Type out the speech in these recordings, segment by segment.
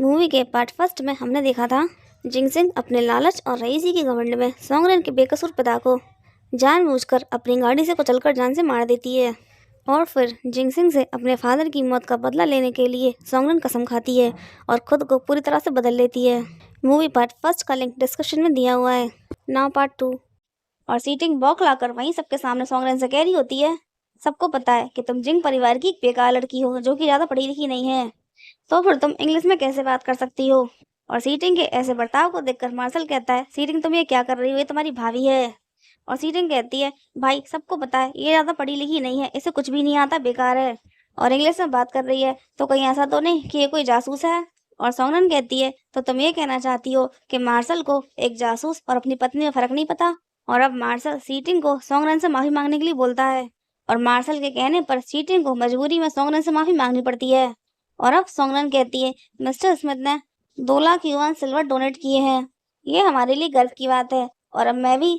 Movie के part first में हमने देखा था जिंगसिंग अपने लालच और रईसी के घमंड में सोंगरेन के बेकसूर पिता को जानबूझकर अपनी गाड़ी से कुचलकर जान से मार देती है और फिर जिंगसिंग से अपने फादर की मौत का बदला लेने के लिए सोंगरेन कसम खाती है और खुद को पूरी तरह से बदल लेती है। मूवी पार्ट फर्स्ट का लिंक डिस्क्रिप्शन में दिया हुआ है। Now part 2। और सीटिंग बौखलाकर वहीं सबके सामने सोंगरेन से कह रही होती है, सबको पता है कि तुम जिंग परिवार की एक बेकार लड़की हो जो कि ज़्यादा पढ़ी लिखी नहीं है, तो फिर तुम इंग्लिश में कैसे बात कर सकती हो। और सीटिंग के ऐसे बर्ताव को देखकर मार्शल कहता है, सीटिंग तुम ये क्या कर रही हो, ये तुम्हारी भाभी है। और सीटिंग कहती है, भाई सबको पता है ये ज़्यादा पढ़ी लिखी नहीं है, इसे कुछ भी नहीं आता, बेकार है। और इंग्लिश में बात कर रही है तो कहीं ऐसा तो नहीं कि ये कोई जासूस है। और सोंगरेन कहती है, तो तुम ये कहना चाहती हो कि मार्शल को एक जासूस और अपनी पत्नी में फ़र्क नहीं पता। और अब मार्शल सीटिंग को सोंगरेन से माफ़ी मांगने के लिए बोलता है और मार्शल के कहने पर सीटिंग को मजबूरी में सोंगरेन से माफ़ी मांगनी पड़ती है। और अब सोंगरेन कहती है, मिस्टर स्मिथ ने 2 लाख युआन सिल्वर डोनेट किए हैं, ये हमारे लिए गर्व की बात है और अब मैं भी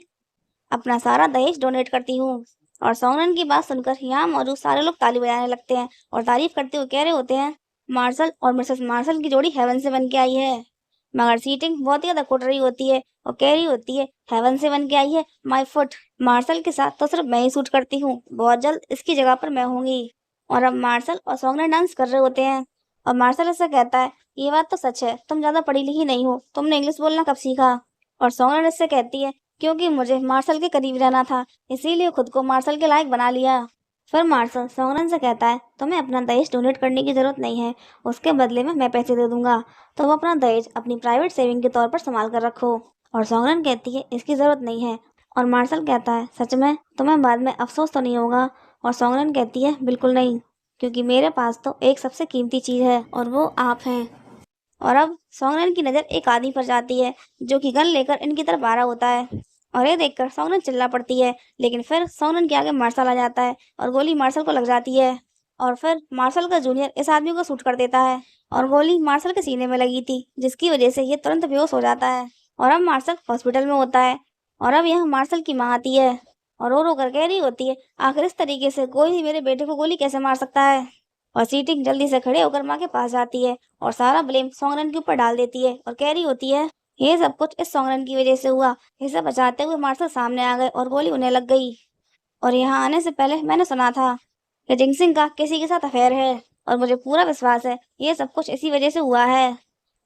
अपना सारा दहेज डोनेट करती हूँ। और सोंगरेन की बात सुनकर यहाँ मौजूद सारे लोग ताली बजाने लगते हैं और तारीफ करते हुए कह रहे होते हैं, मार्शल और मिसेस मार्शल की जोड़ी हेवन से बन के आई है। मगर सीटिंग बहुत ही ज़्यादा कुट रही होती है और कह रही होती है, हेवन से बन के आई है, माई फुट। मार्शल के साथ तो सिर्फ मैं ही सूट करती हूँ, बहुत जल्द इसकी जगह पर मैं होंगी। और अब मार्शल और सोंगरेन डांस कर रहे होते हैं और मार्शल ऐसा कहता है, ये बात तो सच है, तुम ज़्यादा पढ़ी लिखी नहीं हो, तुमने इंग्लिश बोलना कब सीखा। और सोंगरेन इससे कहती है, क्योंकि मुझे मार्शल के करीब रहना था, इसीलिए खुद को मार्शल के लायक बना लिया। फिर मार्शल सोंगरेन से कहता है, तुम्हें अपना दहेज डोनेट करने की ज़रूरत नहीं है, उसके बदले में मैं पैसे दे दूंगा, तुम अपना दहेज अपनी प्राइवेट सेविंग के तौर पर संभाल कर रखो। और सोंगरेन कहती है, इसकी ज़रूरत नहीं है। और मार्शल कहता है, सच में तुम्हें बाद में अफसोस तो नहीं होगा। और सोंगरेन कहती है, बिल्कुल नहीं, क्योंकि मेरे पास तो एक सबसे कीमती चीज़ है और वो आप हैं। और अब सोंगरेन की नज़र एक आदमी पर जाती है जो कि गन लेकर इनकी तरफ आ रहा होता है और ये देखकर सोंगरेन चिल्ला पड़ती है, लेकिन फिर सोंगरेन के आगे मार्शल आ जाता है और गोली मार्शल को लग जाती है। और फिर मार्शल का जूनियर इस आदमी को शूट कर देता है और गोली मार्शल के सीने में लगी थी, जिसकी वजह से ये तुरंत बेहोश हो जाता है। और अब मार्शल हॉस्पिटल में होता है और अब यहाँ मार्शल की माँ आती है और रो रो कर कह रही होती है, आखिर इस तरीके से कोई भी मेरे बेटे को गोली कैसे मार सकता है। और सीटिंग जल्दी से खड़े होकर माँ के पास जाती है और सारा ब्लेम सोंगरेन के ऊपर डाल देती है और कह रही होती है, ये सब कुछ इस सोंगरेन की वजह से हुआ, इसे बचाते हुए मार्शल सामने आ गए और गोली उन्हें लग गई। और यहाँ आने से पहले मैंने सुना था कि जिंगसिंग का किसी के साथ अफेयर है और मुझे पूरा विश्वास है ये सब कुछ इसी वजह से हुआ है।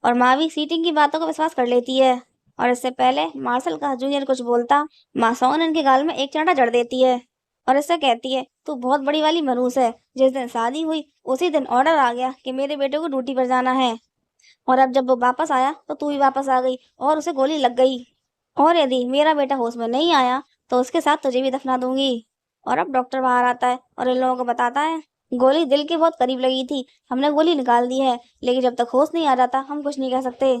और माँ भी सीटिंग की बातों का विश्वास कर लेती है और इससे पहले मार्शल का जूनियर कुछ बोलता, माँ सोंगरेन के गाल में एक चांटा जड़ देती है और इससे कहती है, तू बहुत बड़ी वाली मनूस है, जिस दिन शादी हुई उसी दिन ऑर्डर आ गया कि मेरे बेटे को ड्यूटी पर जाना है और अब जब वो वापस आया तो तू भी वापस आ गई और उसे गोली लग गई और यदि मेरा बेटा होश में नहीं आया तो उसके साथ तुझे भी दफना दूंगी। और अब डॉक्टर बाहर आता है और इन लोगों को बताता है, गोली दिल के बहुत करीब लगी थी, हमने गोली निकाल दी है, लेकिन जब तक होश नहीं आ जाता हम कुछ नहीं कह सकते।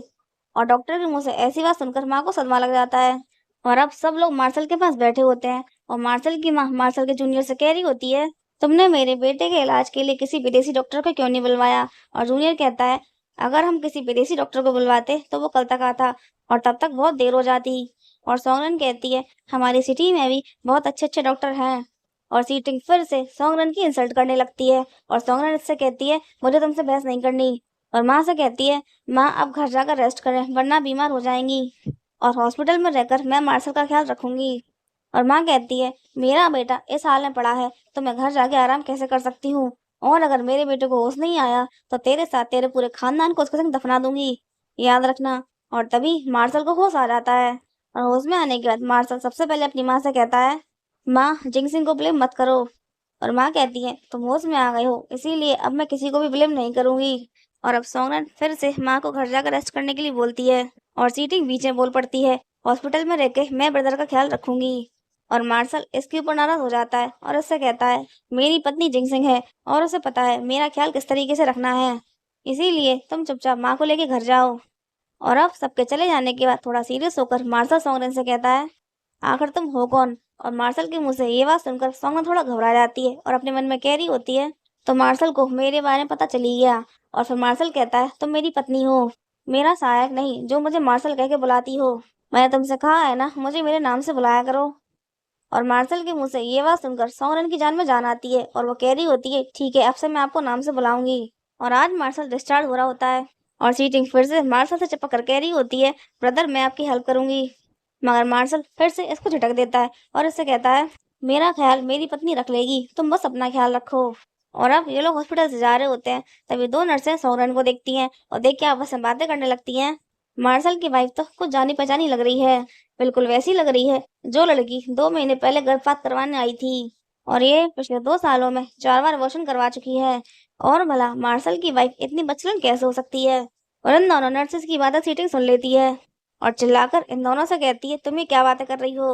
और डॉक्टर के मुंह से ऐसी बात सुनकर माँ को सदमा लग जाता है। और अब सब लोग मार्शल के पास बैठे होते हैं और मार्शल की माँ मार्शल के जूनियर से कह रही होती है, तुमने मेरे बेटे के इलाज के लिए किसी विदेशी डॉक्टर को क्यों नहीं बुलवाया। और जूनियर कहता है, अगर हम किसी विदेशी डॉक्टर को बुलवाते तो वो कल तक आता और तब तक बहुत देर हो जाती। और सोंगरेन कहती है, हमारी सिटी में भी बहुत अच्छे अच्छे डॉक्टर हैं। और सीटिंग फिर से सोंगरेन की इंसल्ट करने लगती है और सोंगरेन इससे कहती है, मुझे तुमसे बहस नहीं करनी। और माँ से कहती है, माँ अब घर जाकर रेस्ट करें वरना बीमार हो जाएंगी और हॉस्पिटल में रहकर मैं मार्शल का ख्याल रखूंगी। और माँ कहती है, मेरा बेटा इस हाल में पड़ा है तो मैं घर जाके आराम कैसे कर सकती हूँ, और अगर मेरे बेटे को होश नहीं आया तो तेरे साथ तेरे पूरे खानदान को उसके संग दफना दूंगी, याद रखना। और तभी मार्शल को होश आ जाता है और होश में आने के बाद मार्शल सबसे पहले अपनी माँ से कहता है, माँ जिंगसिंग को ब्लेम मत करो। और माँ कहती है, तुम होश में आ गए हो इसीलिए अब मैं किसी को भी ब्लेम नहीं करूंगी। और अब सोंगरेन फिर से माँ को घर जाकर रेस्ट करने के लिए बोलती है और सीटिंग बीच में बोल पड़ती है, हॉस्पिटल में रह के मैं ब्रदर का ख्याल रखूंगी। और मार्शल इसके ऊपर नाराज हो जाता है और उससे कहता है, मेरी पत्नी जिंगसिंग है और उसे पता है मेरा ख्याल किस तरीके से रखना है, इसीलिए तुम चुपचाप माँ को लेके घर जाओ। और अब सबके चले जाने के बाद थोड़ा सीरियस होकर मार्शल सोंगरेन से कहता है, आखिर तुम हो कौन। और मार्शल के मुंह से ये बात सुनकर सोंगरेन थोड़ा घबरा जाती है और अपने मन में कह रही होती है, तो मार्शल को मेरे बारे में पता चली गया। और फिर मार्शल कहता है, तुम मेरी पत्नी हो, मेरा सहायक नहीं जो मुझे मार्शल कह के बुलाती हो, मैंने तुमसे कहा है ना मुझे मेरे नाम से बुलाया करो। और मार्शल के मुंह से ये बात सुनकर सोंगरेन की जान में जान आती है और वो कह रही होती है, ठीक है अब से मैं आपको नाम से बुलाऊंगी। और आज मार्शल डिस्चार्ज हो रहा होता है और सीटिंग फिर से मार्शल से चिपक कर कह रही होती है, ब्रदर मैं आपकी हेल्प करूंगी। मगर मार्शल फिर से इसको झटक देता है और इससे कहता है, मेरा ख्याल मेरी पत्नी रख लेगी, तुम बस अपना ख्याल रखो। और अब ये लोग हॉस्पिटल से जा रहे होते हैं, तभी दो नर्सें सोगरन को देखती हैं और देख के आपस में बातें करने लगती हैं। मार्शल की वाइफ तो कुछ जानी पहचानी लग रही है, बिल्कुल वैसी लग रही है जो लड़की 2 महीने पहले गर्भपात करवाने आई थी, और ये पिछले 2 सालों में 4 बार अबॉर्शन करवा चुकी है। और भला मार्शल की वाइफ इतनी बचलन कैसे हो सकती है। और इन दोनों नर्सेस की बातें सीटिंग सुन लेती है और चिल्लाकर इन दोनों से कहती है, तुम ये क्या बातें कर रही हो।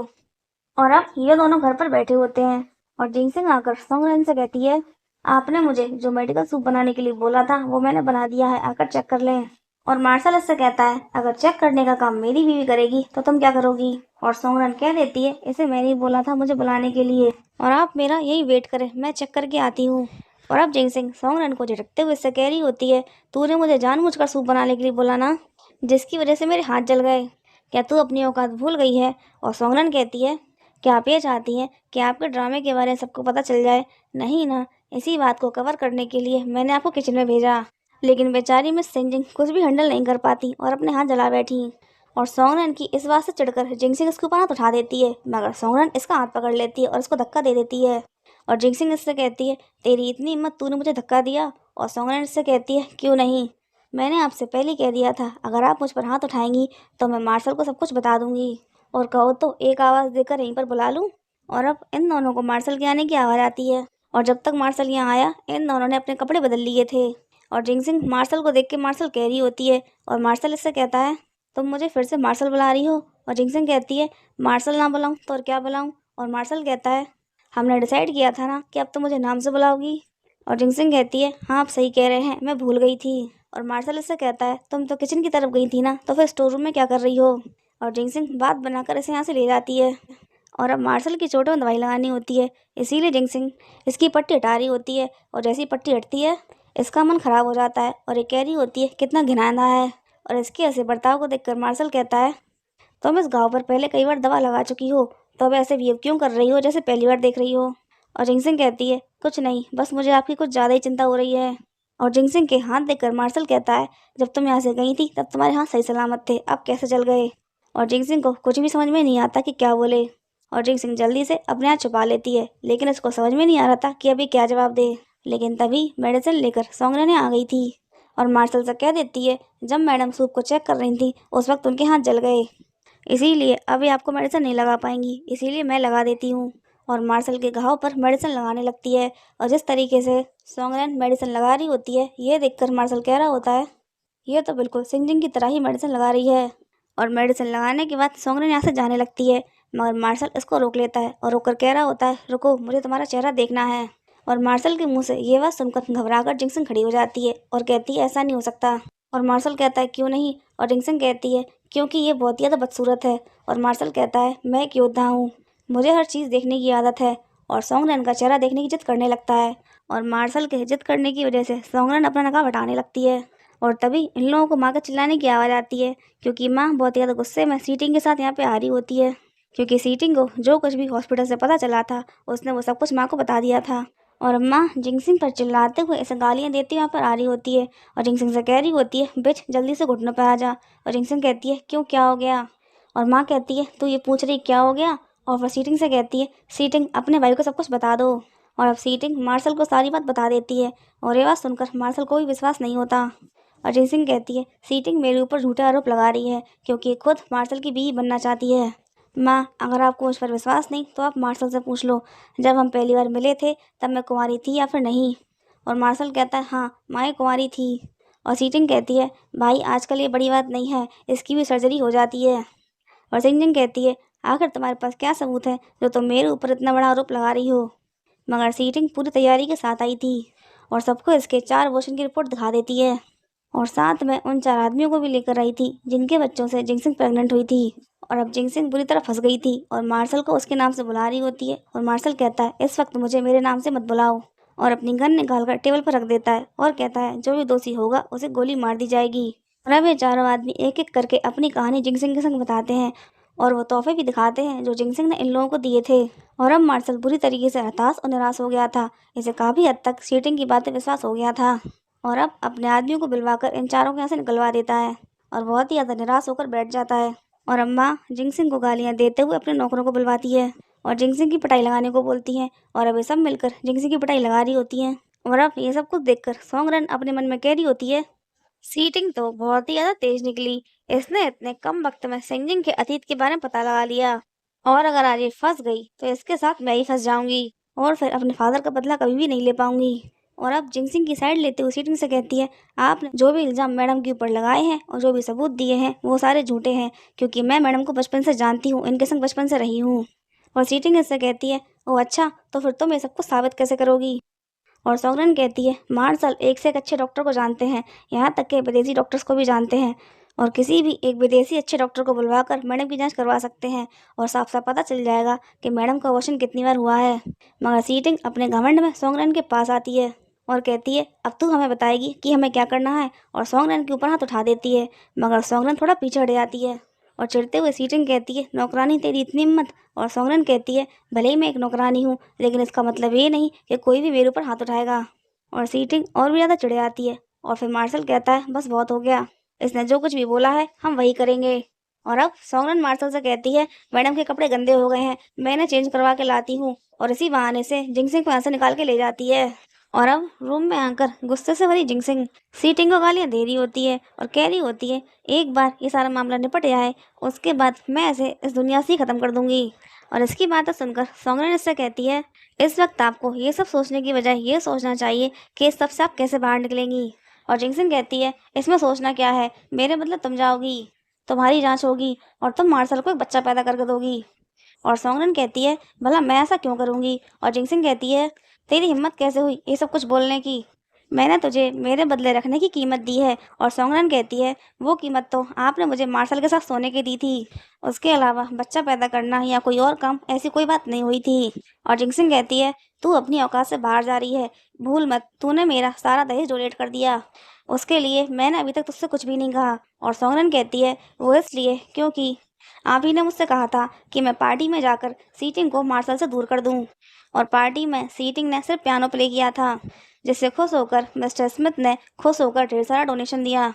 और अब ये दोनों घर पर बैठे होते हैं और जिनसिंग आकर सोंगरेन से कहती है, आपने मुझे जो मेडिकल सूप बनाने के लिए बोला था वो मैंने बना दिया है, आकर चेक कर लें। और मार्शल इससे कहता है, अगर चेक करने का काम मेरी बीवी करेगी तो तुम क्या करोगी। और सोंगरेन कह देती है, इसे मैंने ही बोला था मुझे बुलाने के लिए, और आप मेरा यही वेट करें, मैं चेक करके आती हूँ। और अब जिनसिंग सोंगरेन को झटकते हुए इससे कह रही होती है, तूने मुझे जानबूझकर सूप बनाने के लिए बोला ना, जिसकी वजह से मेरे हाथ जल गए। क्या तू अपनी औकात भूल गई है। और सोंगरेन कहती है, क्या आप ये चाहती हैं कि आपके ड्रामे के बारे में सबको पता चल जाए। नहीं ना, इसी बात को कवर करने के लिए मैंने आपको किचन में भेजा। लेकिन बेचारी मिस सेंजिंग कुछ भी हैंडल नहीं कर पाती और अपने हाथ जला बैठी। और सोंगरेन की इस बात से चिढ़कर जिनसिंग इसके ऊपर हाथ उठा देती है, मगर सोंगरेन इसका हाथ पकड़ लेती है और इसको धक्का दे देती है। और जिनसिंग इससे कहती है, तेरी इतनी हिम्मत, तूने मुझे धक्का दिया। और सोंगरेन इससे कहती है, क्यों नहीं, मैंने आपसे पहले ही कह दिया था अगर आप मुझ पर हाथ उठाएंगी तो मैं मार्शल को सब कुछ बता दूंगी, और कहो तो एक आवाज़ देकर यहीं पर बुला लूं। और अब इन दोनों को मार्शल के आने की आवाज़ आती है, और जब तक मार्शल यहाँ आया इन दोनों ने अपने कपड़े बदल लिए थे। और जिनसिंग मार्शल को देख के मार्शल कह रही होती है, और मार्शल इससे कहता है, तुम मुझे फिर से मार्शल बुला रही हो। और जिनसिंग कहती है, मार्शल ना बुलाऊं तो और क्या बुलाऊं। और मार्शल कहता है, हमने डिसाइड किया था ना कि अब तो मुझे नाम से बुलाओगी। और जिनसिंग कहती है, हाँ आप सही कह रहे हैं, मैं भूल गई थी। और मार्शल इससे कहता है, तुम तो किचन की तरफ गई थी ना, तो फिर स्टोर रूम में क्या कर रही हो। और जिनसिंग बात बनाकर इसे यहाँ से ले जाती है। और अब मार्शल की चोटों में दवाई लगानी होती है, इसीलिए जिनसिंग इसकी पट्टी हटा रही होती है। और जैसी पट्टी हटती है इसका मन खराब हो जाता है और ये कह रही होती है, कितना घिनौना है। और इसके ऐसे बर्ताव को देखकर मार्शल कहता है, तुम इस घाव पर पहले कई बार दवा लगा चुकी हो, तो अब ऐसे बिहेव क्यों कर रही हो जैसे पहली बार देख रही हो। और जिनसिंग कहती है, कुछ नहीं, बस मुझे आपकी कुछ ज़्यादा ही चिंता हो रही है। और जिनसिंग के हाथ देखकर मार्शल कहता है, जब तुम यहाँ से गई थी तब तुम्हारे हाथ सही सलामत थे, अब कैसे जल गए। और जिनसिंग को कुछ भी समझ में नहीं आता कि क्या बोले। और जिनसिंग जल्दी से अपने हाथ छुपा लेती है, लेकिन उसको समझ में नहीं आ रहा था कि अभी क्या जवाब दे। लेकिन तभी मेडिसिन लेकर सोंगरेन आ गई थी और मार्शल से कह देती है, जब मैडम सूप को चेक कर रही थी उस वक्त उनके हाथ जल गए, इसीलिए अभी आपको मेडिसिन नहीं लगा पाएंगी, इसीलिए मैं लगा देती हूँ। और मार्शल के घाव पर मेडिसिन लगाने लगती है, और जिस तरीके से सोंगरेन मेडिसिन लगा रही होती है ये देखकर मार्शल कह रहा होता है, ये तो बिल्कुल सिंजिंग की तरह ही मेडिसिन लगा रही है। और मेडिसिन लगाने के बाद सोंगरेन यहाँ से जाने लगती है, मगर मार्शल इसको रोक लेता है और रोककर कह रहा होता है, रुको, मुझे तुम्हारा चेहरा देखना है। और मार्शल के मुंह से ये बात सुनकर घबराकर जिंगसन खड़ी हो जाती है और कहती है, ऐसा नहीं हो सकता। और मार्शल कहता है, क्यों नहीं। और जिंगसन कहती है, क्योंकि ये बहुत ही ज़्यादा बदसूरत है। और मार्शल कहता है, मैं एक योद्धा हूँ, मुझे हर चीज़ देखने की आदत है। और सोंगरेन का चेहरा देखने की जिद करने लगता है, और मार्शल के जिद करने की वजह से सोंगरेन अपना नकाब हटाने लगती है। और तभी इन लोगों को माँ के चिल्लाने की आवाज़ आती है, क्योंकि माँ बहुत ज़्यादा गुस्से में सीटिंग के साथ यहाँ पे आ रही होती है, क्योंकि सीटिंग को जो कुछ भी हॉस्पिटल से पता चला था उसने वो सब कुछ माँ को बता दिया था। और माँ जिंगसिंग पर चिल्लाते हुए ऐसे गालियाँ देती वहाँ पर आ रही होती है, और जिंगसिंग से कह रही होती है, बिच जल्दी से घुटनों पर आ जा। और जिंगसिंग कहती है, क्यों, क्या हो गया। और माँ कहती है, तू ये पूछ रही क्या हो गया। और वह सीटिंग से कहती है, सीटिंग अपने भाई को सब कुछ बता दो। और अब सीटिंग मार्शल को सारी बात बता देती है, और ये बात सुनकर मार्शल को भी विश्वास नहीं होता। और जिंगसिंग कहती है, सीटिंग मेरे ऊपर झूठा आरोप लगा रही है, क्योंकि खुद मार्शल की बीवी बनना चाहती है। माँ, अगर आपको मुझ पर विश्वास नहीं तो आप मार्शल से पूछ लो, जब हम पहली बार मिले थे तब मैं कुंवारी थी या फिर नहीं। और मार्शल कहता है, हाँ माँ कुंवारी थी। और सीटिंग कहती है, भाई आजकल ये बड़ी बात नहीं है, इसकी भी सर्जरी हो जाती है। और सिंजिंग कहती है, आखिर तुम्हारे पास क्या सबूत है जो तुम मेरे ऊपर इतना बड़ा आरोप लगा रही हो। मगर सीटिंग पूरी तैयारी के साथ आई थी और सबको इसके 4 अबॉर्शन की रिपोर्ट दिखा देती है, और साथ में उन 4 आदमियों को भी लेकर आई थी जिनके बच्चों से जिंगसिंग प्रेग्नेंट हुई थी। और अब जिंगसिंग बुरी तरह फंस गई थी और मार्शल को उसके नाम से बुला रही होती है, और मार्शल कहता है, इस वक्त मुझे मेरे नाम से मत बुलाओ। और अपनी गन निकालकर टेबल पर रख देता है और कहता है, जो भी दोषी होगा उसे गोली मार दी जाएगी। और अब ये चारों आदमी एक एक करके अपनी कहानी जिंगसिंग के संग बताते हैं, और वो तोहफे भी दिखाते हैं जो जिंगसिंग ने इन लोगों को दिए थे। और अब मार्शल बुरी तरीके से हताश और निराश हो गया था, इसे काफ़ी हद तक सीटिंग की बातें विश्वास हो गया था। और अब अपने आदमियों को बुलवाकर इन चारों के यहाँ से निकलवा देता है और बहुत ही ज़्यादा निराश होकर बैठ जाता है। और अम्मा जिंगसिंग को गालियाँ देते हुए अपने नौकरों को बुलवाती है और जिंगसिंग की पिटाई लगाने को बोलती है और अब ये सब मिलकर जिंगसिंग की पिटाई लगा रही होती हैं। और अब ये सब कुछ देखकर सोंगरन अपने मन में कह रही होती है, सीटिंग तो बहुत ही ज़्यादा तेज निकली। इसने इतने कम वक्त में सिंजिंग के अतीत के बारे में पता लगा लिया और अगर आज ये फंस गई तो इसके साथ मैं ही फंस जाऊंगी और फिर अपने फादर का बदला कभी भी नहीं ले पाऊंगी। और अब जिंगसिंग की साइड लेते हुए सीटिंग से कहती है, आपने जो भी इल्ज़ाम मैडम के ऊपर लगाए हैं और जो भी सबूत दिए हैं वो सारे झूठे हैं, क्योंकि मैं मैडम को बचपन से जानती हूँ, इनके संग बचपन से रही हूँ। और सीटिंग इससे कहती है, ओह अच्छा, तो फिर तुम ये सब कुछ साबित कैसे करोगी। और सोगरन कहती है, मार्शल एक से एक अच्छे डॉक्टर को जानते हैं, यहाँ तक के विदेशी डॉक्टर्स को भी जानते हैं और किसी भी एक विदेशी अच्छे डॉक्टर को बुलवाकर मैडम की जांच करवा सकते हैं और साफ साफ पता चल जाएगा कि मैडम का अबॉर्शन कितनी बार हुआ है। मगर सीटिंग अपने घमंड में सोगरन के पास आती है और कहती है, अब तू हमें बताएगी कि हमें क्या करना है, और सोगरन के ऊपर हाथ उठा देती है। मगर सोगरन थोड़ा पीछे हट जाती है और चिढ़ते हुए सीटिंग कहती है, नौकरानी तेरी इतनी हिम्मत। और सोगरन कहती है, भले ही मैं एक नौकरानी हूँ, लेकिन इसका मतलब ये नहीं कि कोई भी मेरे ऊपर हाथ उठाएगा। और सीटिंग और भी ज़्यादा चिढ़ जाती है और फिर मार्शल कहता है, बस बहुत हो गया, इसने जो कुछ भी बोला है हम वही करेंगे। और अब सोगरन मार्शल से कहती है, मैडम के कपड़े गंदे हो गए हैं, मैं इन्हें चेंज करवा के लाती हूँ, और इसी बहाने से जिंगसिंग को यहाँ से निकाल के ले जाती है। और अब रूम में आकर गुस्से से भरी जिंगसिंग सीटिंग को गालियाँ दे रही होती है और कह रही होती है, एक बार ये सारा मामला निपट जाए उसके बाद मैं ऐसे इस दुनिया से ही ख़त्म कर दूंगी। और इसकी बातें सुनकर सोगरन इससे कहती है, इस वक्त आपको ये सब सोचने की बजाय ये सोचना चाहिए कि इस सब से आप कैसे बाहर निकलेंगी। और जिंगसिंग कहती है, इसमें सोचना क्या है, मेरे बदले तुम जाओगी, तुम्हारी जांच होगी और तुम मार्शल को एक बच्चा पैदा करके दोगी। और सोंगरन कहती है, भला मैं ऐसा क्यों करूँगी। और जिंगसिंग कहती है, तेरी हिम्मत कैसे हुई ये सब कुछ बोलने की, मैंने तुझे मेरे बदले रखने की कीमत दी है। और सोंगरन कहती है, वो कीमत तो आपने मुझे मार्शल के साथ सोने की दी थी, उसके अलावा बच्चा पैदा करना या कोई और काम ऐसी कोई बात नहीं हुई थी। और जिंगसिंग कहती है, तू अपनी औकात से बाहर जा रही है, भूल मत तूने मेरा सारा दहेज डोनेट कर दिया, उसके लिए मैंने अभी तक तुझसे कुछ भी नहीं कहा। और सोंगरन कहती है, वो इसलिए क्योंकि आप ही ने मुझसे कहा था कि मैं पार्टी में जाकर सीटिंग को मार्शल से दूर कर दूं, और पार्टी में सीटिंग ने सिर्फ पियानो प्ले किया था, जिससे खुश होकर मिस्टर स्मिथ ने खुश होकर ढेर सारा डोनेशन दिया,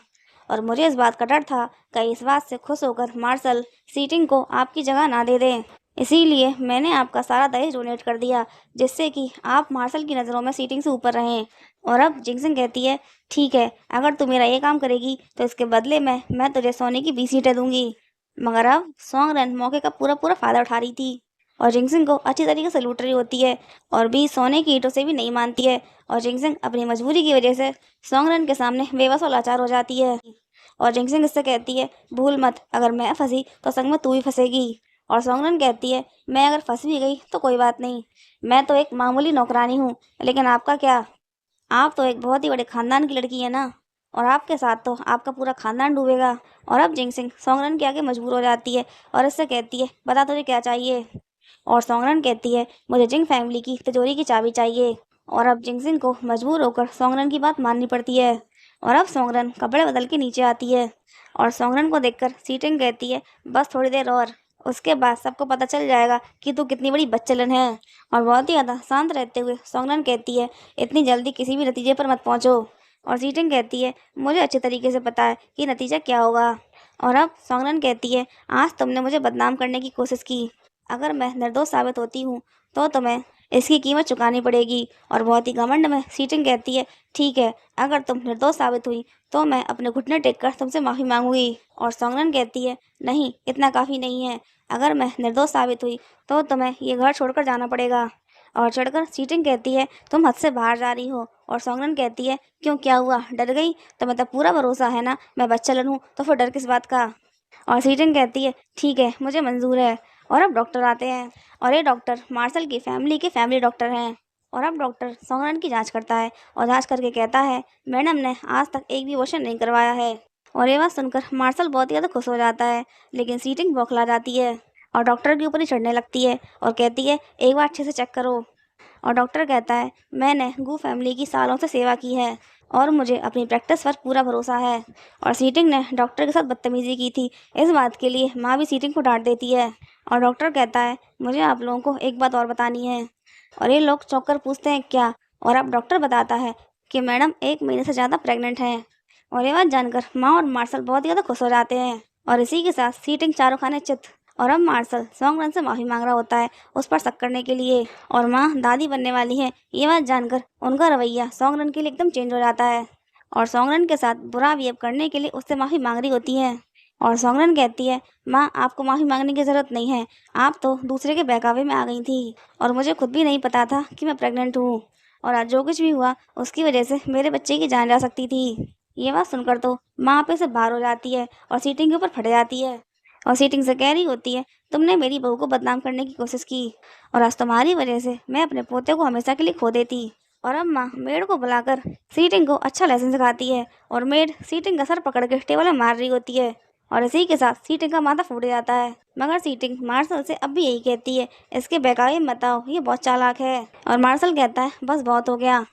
और मुझे इस बात का डर था कहीं इस बात से खुश होकर मार्शल सीटिंग को आपकी जगह ना दे दें, इसीलिए मैंने आपका सारा दहेज डोनेट कर दिया, जिससे कि आप मार्शल की नज़रों में सीटिंग से ऊपर रहें। और अब जिंगसिंग कहती है, ठीक है, अगर तू मेरा ये काम करेगी तो इसके बदले में मैं तुझे सोने की 20 सीटें दूंगी। मगर अब सोंगरन मौके का पूरा पूरा फायदा उठा रही थी और जिंगसिंग को अच्छी तरीके से लूट रही होती है और भी सोने की ईंटों से भी नहीं मानती है। और जिंगसिंग अपनी मजबूरी की वजह से सोंगरन के सामने बेबस और लाचार हो जाती है। और जिंगसिंग इससे कहती है, भूल मत, अगर मैं फंसी तो संग में तू भी फंसेगी। और सोंगरन कहती है, मैं अगर फंस भी गई तो कोई बात नहीं, मैं तो एक मामूली नौकरानी हूँ, लेकिन आपका क्या, आप तो एक बहुत ही बड़े खानदान की लड़की है ना, और आपके साथ तो आपका पूरा खानदान डूबेगा। और अब जिंगसिंग सोंगरन के आगे मजबूर हो जाती है और इससे कहती है, बता तुझे क्या चाहिए। और सोंगरन कहती है, मुझे जिंग फैमिली की तिजोरी की चाबी चाहिए। और अब जिंगसिंग को मजबूर होकर सोंगरन की बात माननी पड़ती है। और अब सोंगरन कपड़े बदल के नीचे आती है और सोंगरन को देखकर सीटिंग कहती है, बस थोड़ी देर और, उसके बाद सबको पता चल जाएगा कि तू कितनी बड़ी बच्चलन है। और बहुत ही ज़्यादा शांत रहते हुए सोंगरन कहती है, इतनी जल्दी किसी भी नतीजे पर मत पहुंचो। और सीटिंग कहती है, मुझे अच्छे तरीके से पता है कि नतीजा क्या होगा। और अब सोंगरन कहती है, आज तुमने मुझे बदनाम करने की कोशिश की, अगर मैं निर्दोष साबित होती हूँ तो तुम्हें इसकी कीमत चुकानी पड़ेगी। और बहुत ही घमंड में सीटिंग कहती है, ठीक है, अगर तुम निर्दोष साबित हुई तो मैं अपने घुटने टेक कर तुमसे माफ़ी मांगूंगी। और सोंगरन कहती है, नहीं, इतना काफ़ी नहीं है, अगर मैं निर्दोष साबित हुई तो तुम्हें ये घर छोड़कर जाना पड़ेगा। और चढ़कर सीटिंग कहती है, तुम हद से बाहर जा रही हो। और सोंगरन कहती है, क्यों, क्या हुआ, डर गई, तुम्हें तो पूरा भरोसा है ना मैं बच्चलन हूँ, तो फिर डर किस बात का। और सीटिंग कहती है, ठीक है, मुझे मंजूर है। और अब डॉक्टर आते हैं और ये डॉक्टर मार्शल की फैमिली के फैमिली डॉक्टर हैं। और अब डॉक्टर सोंगरन की जांच करता है और जांच करके कहता है, मैडम ने आज तक एक भी अबॉर्शन नहीं करवाया है। और ये बात सुनकर मार्शल बहुत ही ज़्यादा खुश हो जाता है, लेकिन सीटिंग बौखला जाती है और डॉक्टर के ऊपर ही चढ़ने लगती है और कहती है, एक बार अच्छे से चेक करो। और डॉक्टर कहता है, मैंने गू फैमिली की सालों से सेवा की है और मुझे अपनी प्रैक्टिस पर पूरा भरोसा है। और सीटिंग ने डॉक्टर के साथ बदतमीजी की थी, इस बात के लिए माँ भी सीटिंग को डांट देती है। और डॉक्टर कहता है, मुझे आप लोगों को एक बात और बतानी है। और ये लोग चौंक कर पूछते हैं, क्या। और अब डॉक्टर बताता है, कि मैडम 1 महीने से ज़्यादा प्रेग्नेंट हैं। और ये बात जानकर माँ और मार्शल बहुत ही ज़्यादा खुश हो जाते हैं। और इसी के साथ सीटिंग चारों खाने चित। और अब मार्शल सॉन्गरन से माफ़ी मांग रहा होता है उस पर शक करने के लिए। और माँ दादी बनने वाली है, ये बात जानकर उनका रवैया सॉन्गरन के लिए एकदम चेंज हो जाता है। और सॉन्गरन के साथ बुरा बिहेव करने के लिए उससे माफ़ी मांग रही होती है। और सॉन्गरन कहती है, माँ आपको माफ़ी मांगने की ज़रूरत नहीं है, आप तो दूसरे के बहकावे में आ गई थी और मुझे खुद भी नहीं पता था कि मैं प्रेग्नेंट हूँ। और आज जो कुछ भी हुआ उसकी वजह से मेरे बच्चे की जान जा सकती थी। ये बात सुनकर तो माँ पे से बाहर हो जाती है और सीटिंग के ऊपर फट जाती है। और सीटिंग से कह रही होती है, तुमने मेरी बहू को बदनाम करने की कोशिश की और आज तुम्हारी वजह से मैं अपने पोते को हमेशा के लिए खो देती। और अब माँ मेड को बुलाकर सीटिंग को अच्छा लेसन सिखाती है और मेड सीटिंग का सर पकड़ के टेबल में मार रही होती है। और इसी के साथ सीटिंग का माथा फूट जाता है। मगर सीटिंग मार्शल से अब भी यही कहती है, इसके बहकावे मत आओ, ये बहुत चालाक है। और मार्शल कहता है, बस बहुत हो गया,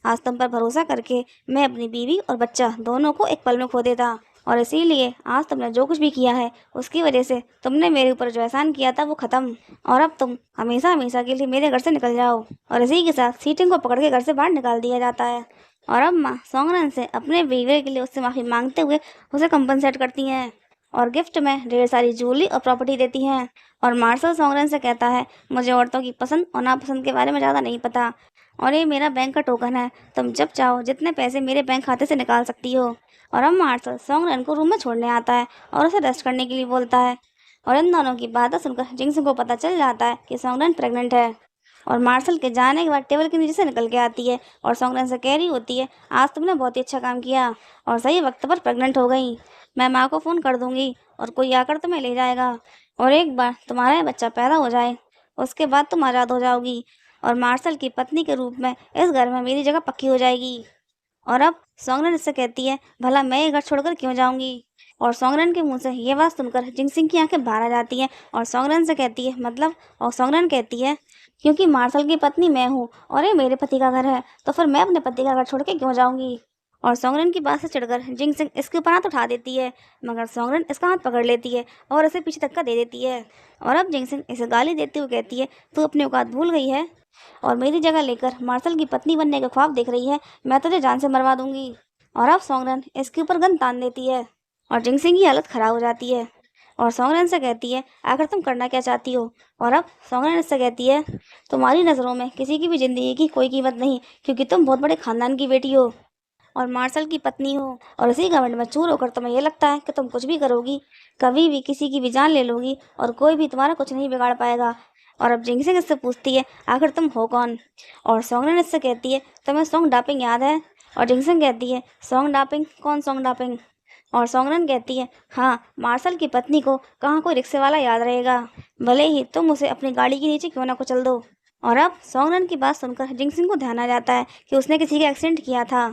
आज तुम पर भरोसा करके मैं अपनी बीवी और बच्चा दोनों को एक पल में खो देता। और इसीलिए आज तुमने जो कुछ भी किया है उसकी वजह से तुमने मेरे ऊपर जो एहसान किया था वो ख़त्म। और अब तुम हमेशा हमेशा के लिए मेरे घर से निकल जाओ। और इसी के साथ सीटिंग को पकड़ के घर से बाहर निकाल दिया जाता है। और अब माँ सॉन्गरन से अपने बिहेवियर के लिए उससे माफ़ी मांगते हुए उसे कंपनसेट करती हैं और गिफ्ट में ढेर सारी ज्वेलरी और प्रॉपर्टी देती हैं। और मार्शल सॉन्गरन से कहता है, मुझे औरतों की पसंद और नापसंद के बारे में ज़्यादा नहीं पता और ये मेरा बैंक का टोकन है, तुम जब चाहो जितने पैसे मेरे बैंक खाते से निकाल सकती हो। और अब मार्शल सॉन्गरन को रूम में छोड़ने आता है और उसे रेस्ट करने के लिए बोलता है। और इन दोनों की बातें सुनकर जिंगसुक को पता चल जाता है कि सॉन्गरन प्रेग्नेंट है। और मार्शल के जाने के बाद टेबल के नीचे से निकल के आती है और सॉन्गरन से कह रही होती है, आज तुमने बहुत ही अच्छा काम किया और सही वक्त पर प्रेग्नेंट हो गई। मैं माँ को फ़ोन कर दूंगी और कोई आकर तुम्हें ले जाएगा और एक बार तुम्हारा ये बच्चा पैदा हो जाए उसके बाद तुम आज़ाद हो जाओगी और मार्शल की पत्नी के रूप में इस घर में मेरी जगह पक्की हो जाएगी। और अब सॉन्गरन इससे कहती है, भला मैं ये घर छोड़कर क्यों जाऊंगी। और सॉन्गरन के मुंह से ये बात सुनकर जिंगसिंग की आंखें बाहर आ जाती हैं और सॉन्गरन से कहती है, मतलब। और सॉन्गरन कहती है, क्योंकि मार्शल की पत्नी मैं हूँ और ये मेरे पति का घर है, तो फिर मैं अपने पति का घर छोड़ के क्यों जाऊंगी। और सॉन्गरन की बात से चिढ़कर जिंगसिंग इसके ऊपर हाथ उठा देती है, मगर सॉन्गरन इसका हाथ पकड़ लेती है और इसे पीछे धक्का दे देती है। और अब जिंगसिंग इसे गाली देते हुए कहती है, तू अपनी औकात भूल गई है और मेरी जगह लेकर मार्शल की पत्नी बनने के ख्वाब देख रही है, मैं तुझे जान से मरवा दूंगी। और अब सॉन्गरन इसके ऊपर गन तान देती है और जिंगसिंग की हालत खराब हो जाती है। और सॉन्गरन से कहती है, आखिर तुम करना क्या चाहती हो। और अब सॉन्गरन इससे कहती है, तुम्हारी नज़रों में किसी की भी ज़िंदगी की कोई कीमत नहीं, क्योंकि तुम बहुत बड़े खानदान की बेटी हो और मार्शल की पत्नी हो और इसी घमंड में चूर होकर तुम्हें यह लगता है कि तुम कुछ भी करोगी, कभी भी किसी की भी जान ले लोगी और कोई भी तुम्हारा कुछ नहीं बिगाड़ पाएगा। और अब जिंगसिंग इससे पूछती है, आखिर तुम हो कौन। और सॉन्गरन इससे कहती है, तुम्हें सॉन्ग डापिंग याद है। और जिंगसिंग कहती है, सॉन्ग डापिंग, कौन सॉन्ग डापिंग। और सॉन्गरन कहती है, हाँ, मार्शल की पत्नी को कहाँ कोई रिक्शे वाला याद रहेगा, भले ही तुम उसे अपनी गाड़ी के नीचे क्यों ना कुचल दो। और अब सॉन्गरन की बात सुनकर जिंगसिंग को ध्यान आ जाता है कि उसने किसी का एक्सीडेंट किया था।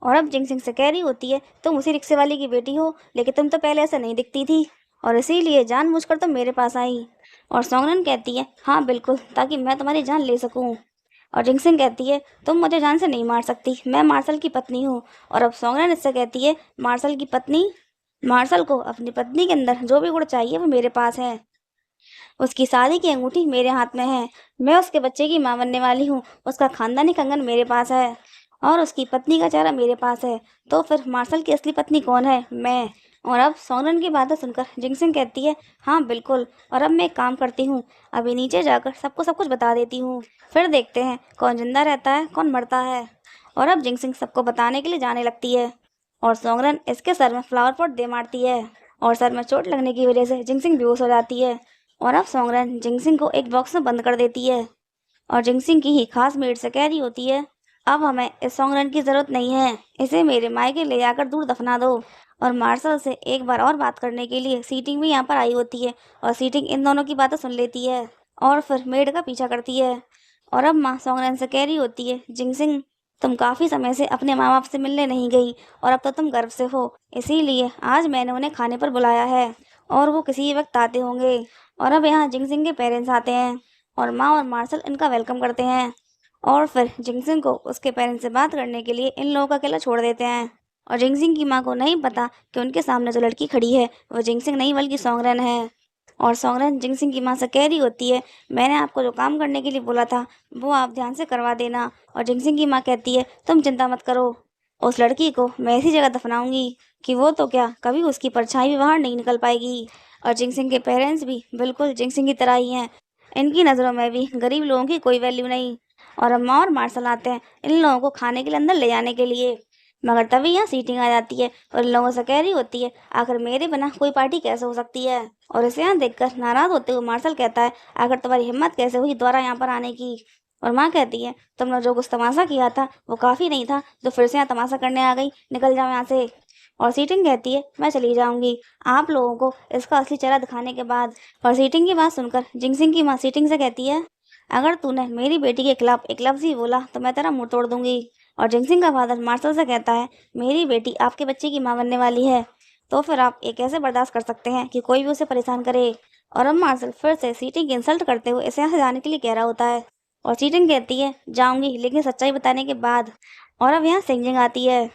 और अब जिंगसिंग से कह रही होती है, तुम उसी रिक्शे वाली की बेटी हो, लेकिन तुम तो पहले ऐसा नहीं दिखती थी और इसीलिए जानबूझकर तुम मेरे पास आई। और सॉन्गरन कहती है, हाँ बिल्कुल, ताकि मैं तुम्हारी जान ले सकूं। और जिंगसिंग कहती है, तुम मुझे जान से नहीं मार सकती, मैं मार्शल की पत्नी हूँ। और अब सॉन्गरन इससे कहती है, मार्शल की पत्नी। मार्शल को अपनी पत्नी के अंदर जो भी गुण चाहिए वो मेरे पास है, उसकी शादी की अंगूठी मेरे हाथ में है, मैं उसके बच्चे की माँ बनने वाली हूँ, उसका खानदानी कंगन मेरे पास है और उसकी पत्नी का चेहरा मेरे पास है, तो फिर मार्शल की असली पत्नी कौन है, मैं। और अब सॉन्गरन की बातें सुनकर जिंगसिंग कहती है, हाँ बिल्कुल, और अब मैं एक काम करती हूँ, अभी नीचे जाकर सबको सब कुछ बता देती हूँ, फिर देखते हैं कौन जिंदा रहता है कौन मरता है। और अब जिंगसिंग सबको बताने के लिए जाने लगती है और सॉन्गरन इसके सर में फ्लावर पॉट दे मारती है और सर में चोट लगने की वजह से जिंगसिंग बेहोश हो जाती है। और अब सॉन्गरन जिंगसिंग को एक बॉक्स में बंद कर देती है और जिंगसिंग की ही खास मेड से कह रही होती है, अब हमें इस सॉन्गरन की ज़रूरत नहीं है, इसे मेरे मायके ले जाकर दूर दफना दो। और मार्शल से एक बार और बात करने के लिए सीटिंग भी यहाँ पर आई होती है और सीटिंग इन दोनों की बातें सुन लेती है और फिर मेड का पीछा करती है। और अब माँ सॉन्गरन से कह रही होती है, जिंगसिंग, तुम काफ़ी समय से अपने माँ बाप से मिलने नहीं गई और अब तो तुम गर्व से हो, इसीलिए आज मैंने उन्हें खाने पर बुलाया है और वो किसी वक्त आते होंगे। और अब यहाँ जिंगसिंग के पेरेंट्स आते हैं और माँ और मार्शल इनका वेलकम करते हैं और फिर जिंगसिंग को उसके पेरेंट्स से बात करने के लिए इन लोगों का अकेला छोड़ देते हैं। और जिंगसिंग की माँ को नहीं पता कि उनके सामने जो लड़की खड़ी है वो जिंगसिंग नहीं बल्कि सॉन्गरन है। और सोंगरन जिंगसिंग की माँ से कह रही होती है, मैंने आपको जो काम करने के लिए बोला था वो आप ध्यान से करवा देना। और जिंगसिंग की माँ कहती है, तुम चिंता मत करो, उस लड़की को मैं ऐसी जगह दफनाऊंगी कि वो तो क्या, कभी उसकी परछाई भी बाहर नहीं निकल पाएगी। और जिंगसिंग के पेरेंट्स भी बिल्कुल जिंगसिंग की तरह ही हैं, इनकी नज़रों में भी गरीब लोगों की कोई वैल्यू नहीं। और अम्मा और मार्शल आते हैं इन लोगों को खाने के लिए अंदर ले जाने के लिए, मगर तभी यहाँ सीटिंग आ जाती है और इन लोगों से कह रही होती है, आखिर मेरे बिना कोई पार्टी कैसे हो सकती है। और इसे यहाँ देखकर नाराज होते हुए मार्शल कहता है, आखिर तुम्हारी हिम्मत कैसे हुई दोबारा यहाँ पर आने की। और माँ कहती है, तुमने जो कुछ तमाशा किया था वो काफ़ी नहीं था, जो फिर से यहाँ तमाशा करने आ गई, निकल जाओ यहाँ से। और सीटिंग कहती है, मैं चली जाऊंगी आप लोगों को इसका असली चेहरा दिखाने के बाद। और सीटिंग की बात सुनकर जिंगसिंग की माँ सीटिंग से कहती है, अगर तूने मेरी बेटी के खिलाफ एक लफ्ज़ ही बोला तो मैं तेरा मुंह तोड़ दूंगी। और जिंगसिंग का फादर मार्शल से कहता है, मेरी बेटी आपके बच्चे की माँ बनने वाली है, तो फिर आप ये कैसे बर्दाश्त कर सकते हैं कि कोई भी उसे परेशान करे। और अब मार्शल फिर से सीटिंग की इंसल्ट करते हुए इसे यहाँ से जाने के लिए कह रहा होता है। और सीटिंग कहती है, जाऊंगी लेकिन सच्चाई बताने के बाद। और अब यहाँ सिंगजिंग आती है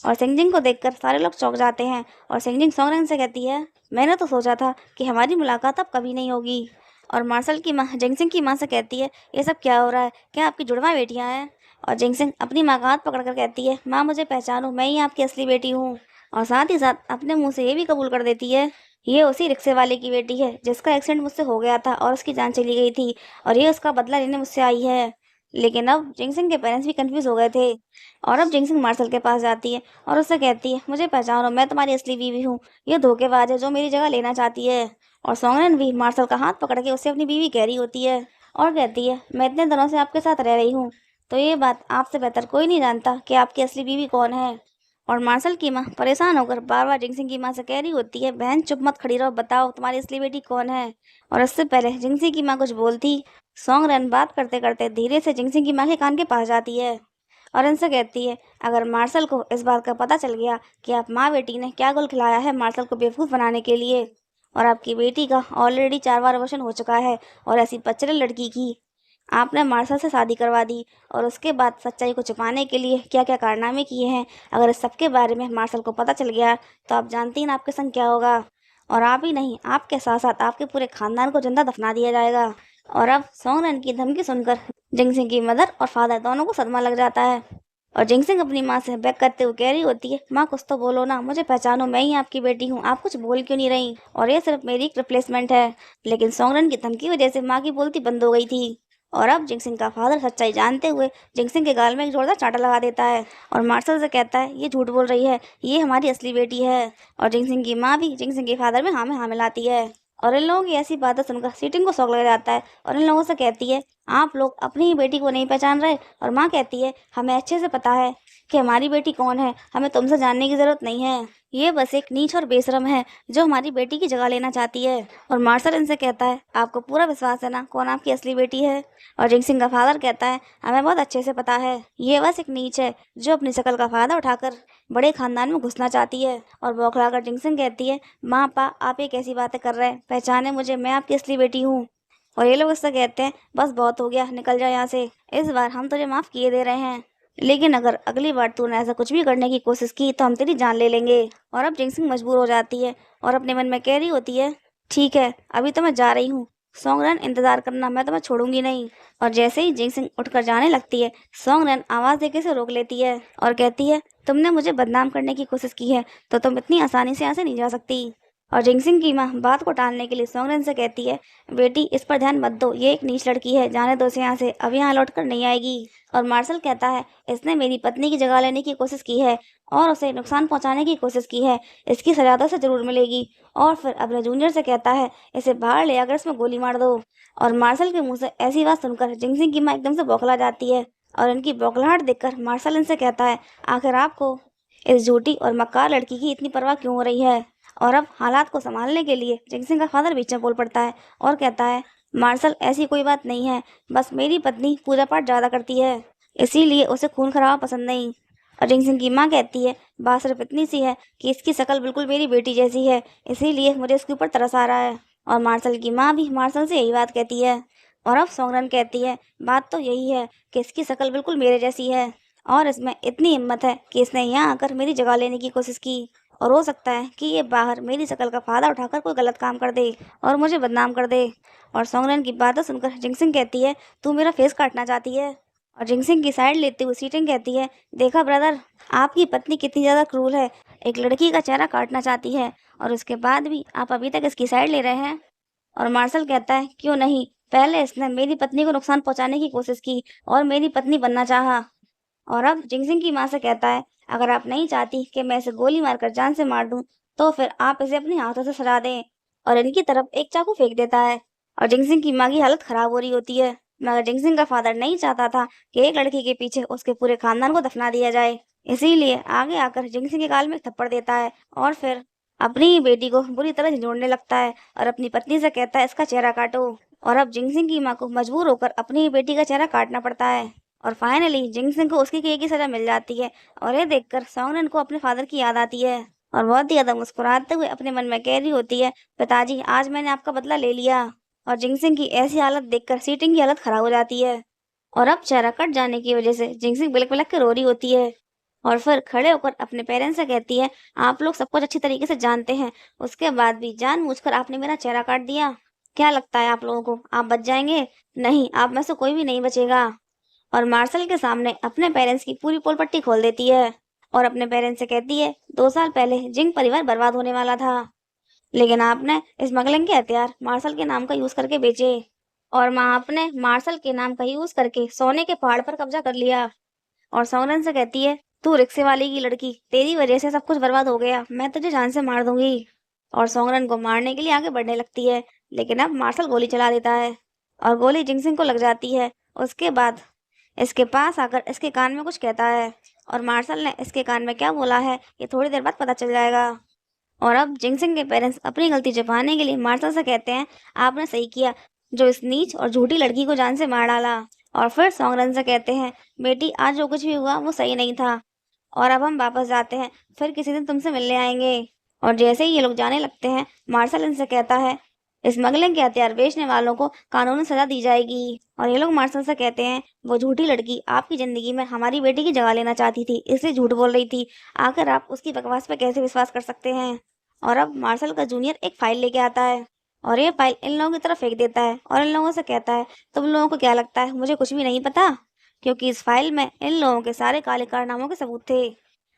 और सिंगजिंग को देखकर सारे लोग चौंक जाते हैं। और सिंगजिंग सोंगरेन से कहती है, मैंने तो सोचा था कि हमारी मुलाकात अब कभी नहीं होगी। और मार्शल की माँ जिंगसिंग की माँ से कहती है, ये सब क्या हो रहा है, क्या आपकी जुड़वा बेटियाँ हैं। और जिंगसिंग अपनी माँ का हाथ पकड़कर कहती है, माँ मुझे पहचानो, मैं ही आपकी असली बेटी हूँ। और साथ ही साथ अपने मुंह से ये भी कबूल कर देती है, ये उसी रिक्शे वाले की बेटी है जिसका एक्सीडेंट मुझसे हो गया था और उसकी जान चली गई थी, और ये उसका बदला लेने मुझसे आई है। लेकिन अब जिंगसिंग के पेरेंट्स भी कंफ्यूज हो गए थे। और अब जिंगसिंग मार्शल के पास जाती है और उससे कहती है, मुझे पहचानो, मैं तुम्हारी असली बीवी हूँ, ये धोखेबाज है जो मेरी जगह लेना चाहती है। और सोंगरेन भी मार्शल का हाथ पकड़ के उसे अपनी बीवी कह रही होती है और कहती है, मैं इतने दिनों से आपके साथ रह रही हूँ, तो ये बात आपसे बेहतर कोई नहीं जानता कि आपकी असली बीवी कौन है। और मार्शल की माँ परेशान होकर बार बार जिंगसिंग की माँ से कह रही होती है, बहन चुप मत खड़ी रहो, बताओ तुम्हारी असली बेटी कौन है। और इससे पहले जिंगसिंग की माँ कुछ बोलती, सोंगरेन बात करते करते धीरे से जिंगसिंग की माँ के कान के पास जाती है और इनसे कहती है, अगर मार्शल को इस बात का पता चल गया कि आप माँ बेटी ने क्या गुल खिलाया है मार्शल को बेवकूफ़ बनाने के लिए, और आपकी बेटी का ऑलरेडी 4 बार अबॉर्शन हो चुका है, और ऐसी बच्चे लड़की की आपने मार्शल से शादी करवा दी, और उसके बाद सच्चाई को छुपाने के लिए क्या क्या कारनामे किए हैं, अगर इस सब के बारे में मार्शल को पता चल गया तो आप जानती हैं आपके संग क्या होगा। और आप ही नहीं, आपके साथ साथ आपके पूरे खानदान को जिंदा दफना दिया जाएगा। और अब सोंगरेन की धमकी सुनकर जिंगसिंग की मदर और फादर दोनों को सदमा लग जाता है। और जिंगसिंग अपनी माँ से बैक करते हुए कह रही होती है, माँ कुछ तो बोलो ना, मुझे पहचानो, मैं ही आपकी बेटी हूँ, आप कुछ बोल क्यों नहीं रही, और ये सिर्फ मेरी एक रिप्लेसमेंट है। लेकिन सोंगरेन की धमकी वजह से माँ की बोलती बंद हो गई थी। और अब जिंगसिंग का फादर सच्चाई जानते हुए जिंगसिंग के गाल में एक जोरदार चांटा लगा देता है और मार्शल से कहता है, ये झूठ बोल रही है, ये हमारी असली बेटी है। और जिंगसिंग की माँ भी जिंगसिंग के फादर में हाँ मिलाती है। और इन लोगों की ऐसी बातें सुनकर सीटिंग को शौक लग जाता है और इन लोगों से कहती है, आप लोग अपनी ही बेटी को नहीं पहचान रहे। और माँ कहती है, हमें अच्छे से पता है कि हमारी बेटी कौन है, हमें तुमसे जानने की जरूरत नहीं है, ये बस एक नीच और बेशरम है जो हमारी बेटी की जगह लेना चाहती है। और मार्शल इनसे कहता है, आपको पूरा विश्वास है ना कौन आपकी असली बेटी है। और जिंगसिंग का फादर कहता है, हमें बहुत अच्छे से पता है, ये बस एक नीच है जो अपनी शक्ल का फायदा उठाकर बड़े खानदान में घुसना चाहती है। और बौखलाकर जिंगसिंग कहती है, माँ पा आप ये कैसी बातें कर रहे हैं, पहचाने मुझे, मैं आपकी असली बेटी हूँ। और ये लोग उससे कहते हैं, बस बहुत हो गया, निकल जाओ यहाँ से, इस बार हम तुझे माफ़ किए दे रहे हैं, लेकिन अगर अगली बार तूने ऐसा कुछ भी करने की कोशिश की तो हम तेरी जान ले लेंगे। और अब जिंगसिंग मजबूर हो जाती है और अपने मन में कह रही होती है, ठीक है अभी तो मैं जा रही हूँ, सोंगरेन इंतजार करना, मैं तुम्हें छोड़ूंगी नहीं। और जैसे ही जिंगसिंग उठकर जाने लगती है, सोंगरेन आवाज़ देके से रोक लेती है और कहती है, तुमने मुझे बदनाम करने की कोशिश की है तो तुम इतनी आसानी से यहाँ से नहीं जा सकती। और जिंगसिंग की माँ बात को टालने के लिए सोंगरेन से कहती है, बेटी इस पर ध्यान मत दो, ये एक नीच लड़की है, जाने दो इसे यहाँ से, अब यहाँ लौट कर नहीं आएगी। और मार्शल कहता है, इसने मेरी पत्नी की जगह लेने की कोशिश की है और उसे नुकसान पहुंचाने की कोशिश की है, इसकी सजा तो से जरूर मिलेगी। और फिर अपने जूनियर से कहता है, इसे बाहर ले आकर इसमें गोली मार दो। और मार्शल के मुंह से ऐसी बात सुनकर जिंगसिंग की माँ एकदम से बौखला जाती है और इनकी बौखलाहट देखकर मार्शल इनसे कहता है, आखिर आपको इस झूठी और मक्कार लड़की की इतनी परवाह क्यों हो रही है। और अब हालात को संभालने के लिए जिंगसिंग का फादर बीच में बोल पड़ता है और कहता है, मार्शल ऐसी कोई बात नहीं है, बस मेरी पत्नी पूजा पाठ ज़्यादा करती है, इसीलिए उसे खून खराबा पसंद नहीं। और जिंगसिंग की माँ कहती है, बात सिर्फ इतनी सी है कि इसकी शक्ल बिल्कुल मेरी बेटी जैसी है, इसीलिए मुझे इसके ऊपर तरस आ रहा है। और मार्शल की माँ भी मार्शल से यही बात कहती है। और अब सोंगरेन कहती है, बात तो यही है कि इसकी शक्ल बिल्कुल मेरे जैसी है और इसमें इतनी हिम्मत है कि इसने यहाँ आकर मेरी जगह लेने की कोशिश की। और हो सकता है कि ये बाहर मेरी शक्ल का फायदा उठाकर कोई गलत काम कर दे और मुझे बदनाम कर दे। और सोंगरेन की बातें सुनकर जिंगसिंग कहती है, तू मेरा फेस काटना चाहती है। और जिंगसिंग की साइड लेते हुए सीटिंग कहती है, देखा ब्रदर, आपकी पत्नी कितनी ज़्यादा क्रूर है, एक लड़की का चेहरा काटना चाहती है और उसके बाद भी आप अभी तक इसकी साइड ले रहे हैं। और मार्शल कहता है, क्यों नहीं, पहले इसने मेरी पत्नी को नुकसान पहुंचाने की कोशिश की और मेरी पत्नी बनना चाहा। और अब जिंगजिंग की माँ से कहता है, अगर आप नहीं चाहती कि मैं इसे गोली मारकर जान से मार दूं, तो फिर आप इसे अपने हाथों से सजा दें। और इनकी तरफ एक चाकू फेंक देता है और जिंगजिंग की माँ की हालत खराब हो रही होती है। मगर जिंगजिंग का फादर नहीं चाहता था कि एक लड़की के पीछे उसके पूरे खानदान को दफना दिया जाए, इसीलिए आगे आकर जिंगजिंग के गाल में एक थप्पड़ देता है और फिर अपनी ही बेटी को बुरी तरह झिंझोड़ने लगता है और अपनी पत्नी से कहता है, इसका चेहरा काटो। और अब जिंगजिंग की माँ को मजबूर होकर अपनी ही बेटी का चेहरा काटना पड़ता है। और फाइनली जिंगसिंग को उसकी किए की सजा मिल जाती है और ये देखकर सोंगरेन को अपने फादर की याद आती है और बहुत ही ज्यादा मुस्कुराते हुए अपने मन में कह रही होती है, पिताजी, आज मैंने आपका बदला ले लिया। और जिंगसिंग की ऐसी हालत देखकर सीटिंग की हालत खराब हो जाती है और अब चेहरा कट जाने की वजह से जिंगसिंग बिलक बिलक के रो रही होती है और फिर खड़े होकर अपने पेरेंट्स से कहती है, आप लोग सब कुछ अच्छी तरीके से जानते हैं, उसके बाद भी जानबूझकर आपने मेरा चेहरा काट दिया। क्या लगता है आप लोगों को आप बच जाएंगे? नहीं, आप में से कोई भी नहीं बचेगा। और मार्शल के सामने अपने पेरेंट्स की पूरी पोल पट्टी खोल देती है और अपने पेरेंट्स से कहती है, 2 साल पहले जिंग परिवार बर्बाद होने वाला था, लेकिन आपने स्मगलिंग के हथियार मार्शल के नाम का यूज करके बेचे और माँ आपने मार्शल के नाम का यूज करके सोने के पहाड़ पर कब्जा कर लिया। और सोनरन से कहती है, तू रिक्शे वाली की लड़की, तेरी वजह से सब कुछ बर्बाद हो गया, मैं तुझे जान से मार दूंगी। और सोंगरन को मारने के लिए आगे बढ़ने लगती है, लेकिन अब मार्शल गोली चला देता है और गोली जिंगसिंग को लग जाती है। उसके बाद इसके पास आकर इसके कान में कुछ कहता है और मार्शल ने इसके कान में क्या बोला है ये थोड़ी देर बाद पता चल जाएगा। और अब जिंगसिंग के पेरेंट्स अपनी गलती छुपाने के लिए मार्शल से कहते हैं, आपने सही किया जो इस नीच और झूठी लड़की को जान से मार डाला। और फिर सोंगरन से कहते हैं, बेटी, आज जो कुछ भी हुआ वो सही नहीं था और अब हम वापस जाते हैं, फिर किसी दिन तुमसे मिलने आएंगे। और जैसे ही ये लोग जाने लगते हैं, मार्शल इनसे कहता है, स्मगलिंग के हथियार बेचने वालों को कानूनी सजा दी जाएगी। और ये लोग मार्शल से कहते हैं, वो झूठी लड़की आपकी जिंदगी में हमारी बेटी की जगह लेना चाहती थी, इसलिए झूठ बोल रही थी, आखिर आप उसकी बकवास पे कैसे विश्वास कर सकते हैं। और अब मार्शल का जूनियर एक फाइल लेके आता है और ये फाइल इन लोगों की तरफ फेंक देता है और इन लोगों से कहता है, तुम लोगों को क्या लगता है मुझे कुछ भी नहीं पता? क्योंकि इस फाइल में इन लोगों के सारे काले कारनामों के सबूत थे।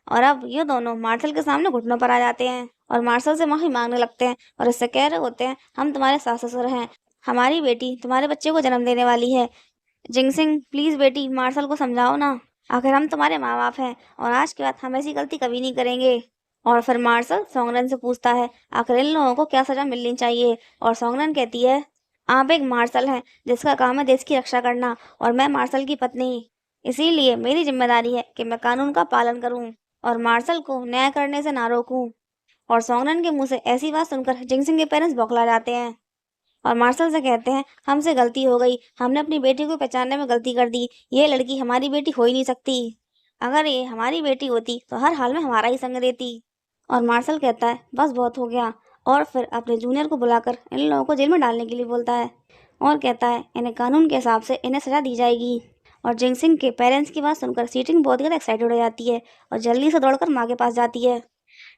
और अब ये दोनों मार्शल के सामने घुटनों पर आ जाते हैं और मार्शल से माफी मांगने लगते हैं और इससे कह रहे होते हैं, हम तुम्हारे सास ससुर हैं, हमारी बेटी तुम्हारे बच्चे को जन्म देने वाली है। जिंगसिंग, प्लीज बेटी, मार्शल को समझाओ ना, आखिर हम तुम्हारे माँ बाप हैं और आज के बाद हम ऐसी गलती कभी नहीं करेंगे। और फिर मार्शल सोंगरन से पूछता है, आखिर इन लोगों को क्या सजा मिलनी चाहिए? और सोंगरन कहती है, आप एक मार्शल हैं जिसका काम है देश की रक्षा करना और मैं मार्शल की पत्नी, इसीलिए मेरी जिम्मेदारी है कि मैं कानून का पालन करूं और मार्शल को न्याय करने से ना रोकूं। और सोंगरन के मुंह से ऐसी बात सुनकर जिंगसिंग के पेरेंट्स बौखला जाते हैं और मार्शल से कहते हैं, हमसे गलती हो गई, हमने अपनी बेटी को पहचानने में गलती कर दी, ये लड़की हमारी बेटी हो ही नहीं सकती, अगर ये हमारी बेटी होती तो हर हाल में हमारा ही संग देती। और मार्शल कहता है, बस बहुत हो गया, और फिर अपने जूनियर को बुलाकर इन लोगों को जेल में डालने के लिए बोलता है और कहता है, इन्हें कानून के हिसाब से इन्हें सजा दी जाएगी। और जिंगसिंग के पेरेंट्स की बात सुनकर सीटिंग बहुत ज़्यादा एक्साइटेड हो जाती है और जल्दी से दौड़कर माँ के पास जाती है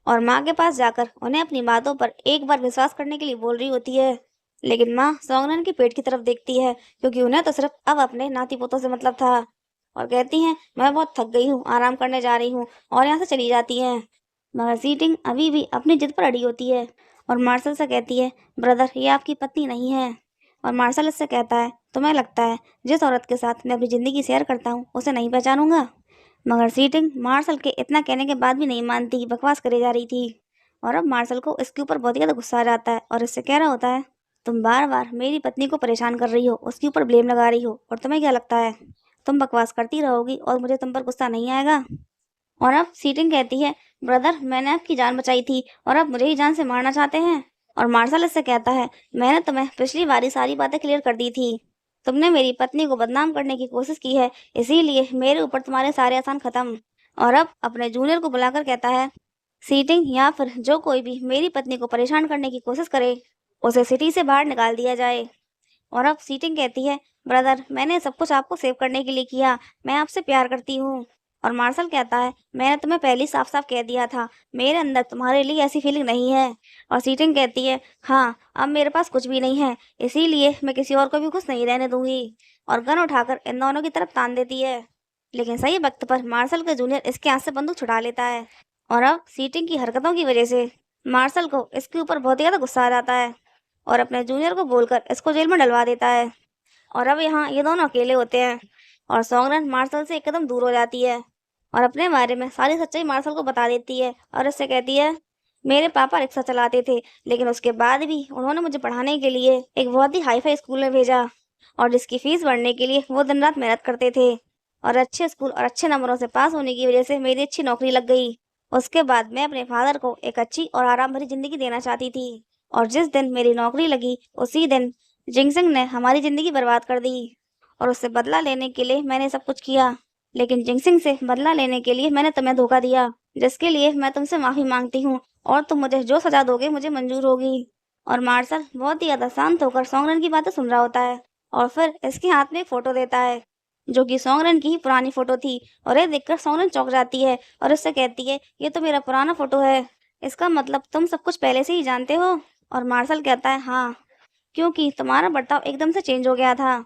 और माँ के पास जाकर उन्हें अपनी बातों पर एक बार विश्वास करने के लिए बोल रही होती है। लेकिन माँ सोंगरन के पेट की तरफ देखती है क्योंकि उन्हें तो सिर्फ अब अपने नाती पोतों से मतलब था और कहती हैं, मैं बहुत थक गई हूँ, आराम करने जा रही हूँ, और यहाँ से चली जाती हैं। मगर सीटिंग अभी भी अपनी जिद पर अड़ी होती है और मार्शल से कहती है, ब्रदर, ये आपकी पत्नी नहीं है। और मार्शल इससे कहता है, तुम्हें लगता है जिस औरत के साथ मैं अपनी ज़िंदगी शेयर करता हूँ उसे नहीं पहचानूंगा? मगर सीटिंग मार्शल के इतना कहने के बाद भी नहीं मानती, बकवास करे जा रही थी। और अब मार्शल को इसके ऊपर बहुत ज़्यादा गुस्सा आ जाता है और इससे कह रहा होता है, तुम बार बार मेरी पत्नी को परेशान कर रही हो, उसके ऊपर ब्लेम लगा रही हो, और तुम्हें क्या लगता है तुम बकवास करती रहोगी और मुझे तुम पर गुस्सा नहीं आएगा? और अब सीटिंग कहती है, ब्रदर, मैंने आपकी जान बचाई थी और अब मुझे ही जान से मारना चाहते हैं? और मार्शल इससे कहता है, मैंने तुम्हें पिछली बारी सारी बातें क्लियर कर दी थी, तुमने मेरी पत्नी को बदनाम करने की कोशिश की है, इसीलिए मेरे ऊपर तुम्हारे सारे एहसान खत्म। और अब अपने जूनियर को बुलाकर कहता है, सीटिंग या फिर जो कोई भी मेरी पत्नी को परेशान करने की कोशिश करे उसे सिटी से बाहर निकाल दिया जाए। और अब सीटिंग कहती है, ब्रदर, मैंने सब कुछ आपको सेव करने के लिए किया, मैं आपसे प्यार करती हूँ। और मार्शल कहता है, मैंने तुम्हें पहले ही साफ साफ कह दिया था, मेरे अंदर तुम्हारे लिए ऐसी फीलिंग नहीं है। और सीटिंग कहती है, हाँ अब मेरे पास कुछ भी नहीं है, इसीलिए मैं किसी और को भी खुश नहीं रहने दूंगी। और गन उठाकर इन दोनों की तरफ तान देती है। लेकिन सही वक्त पर मार्शल का जूनियर इसके हाथ से बंदूक छुड़ा लेता है। और अब सीटिंग की हरकतों की वजह से मार्शल को इसके ऊपर बहुत ही ज्यादा गुस्सा आ जाता है और अपने जूनियर को बोलकर इसको जेल में डलवा देता है। और अब यहाँ ये दोनों अकेले होते हैं और सॉन्गरन मार्शल से एकदम दूर हो जाती है और अपने बारे में सारी सच्चाई मार्शल को बता देती है और इससे कहती है, मेरे पापा रिक्शा चलाते थे, लेकिन उसके बाद भी उन्होंने मुझे पढ़ाने के लिए एक बहुत ही हाई फाई स्कूल में भेजा और जिसकी फीस भरने के लिए वो दिन रात मेहनत करते थे। और अच्छे स्कूल और अच्छे नंबरों से पास होने की वजह से मेरी अच्छी नौकरी लग गई। उसके बाद मैं अपने फादर को एक अच्छी और आराम भरी जिंदगी देना चाहती थी और जिस दिन मेरी नौकरी लगी उसी दिन जिंगसिंग ने हमारी जिंदगी बर्बाद कर दी और उससे बदला लेने के लिए मैंने सब कुछ किया। लेकिन जिंगसिंग से बदला लेने के लिए मैंने तुम्हें धोखा दिया, जिसके लिए मैं तुमसे माफी मांगती हूँ और तुम मुझे जो सजा दोगे मुझे मंजूर होगी। और मार्शल बहुत ही ज्यादा शांत होकर सॉन्गरन की बातें सुन रहा होता है और फिर इसके हाथ में एक फोटो देता है जो कि सॉन्गरन की ही पुरानी फोटो थी। और ये देखकर सॉन्गरन चौंक जाती है और उससे कहती है, ये तो मेरा पुराना फोटो है, इसका मतलब तुम सब कुछ पहले से ही जानते हो। और मार्शल कहता है, हाँ, क्योंकि तुम्हारा बर्ताव एकदम से चेंज हो गया था।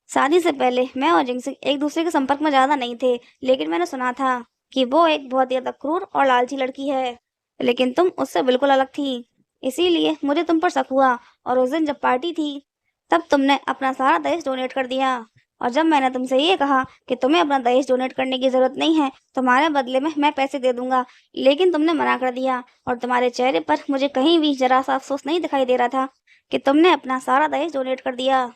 शादी से पहले मैं और जिंगसिंग एक दूसरे के संपर्क में ज्यादा नहीं थे, लेकिन मैंने सुना था कि वो एक बहुत ही ज्यादा क्रूर और लालची लड़की है, लेकिन तुम उससे बिल्कुल अलग थी। इसीलिए मुझे तुम पर शक हुआ और उस दिन जब पार्टी थी तब तुमने अपना सारा दहेज डोनेट कर दिया। और जब मैंने तुमसे ये कहा कि तुम्हें अपना दहेज डोनेट करने की जरूरत नहीं है, तुम्हारे बदले में मैं पैसे दे दूंगा, लेकिन तुमने मना कर दिया और तुम्हारे चेहरे पर मुझे कहीं भी जरा सा अफसोस नहीं दिखाई दे रहा था कि तुमने अपना सारा दहेज डोनेट कर दिया।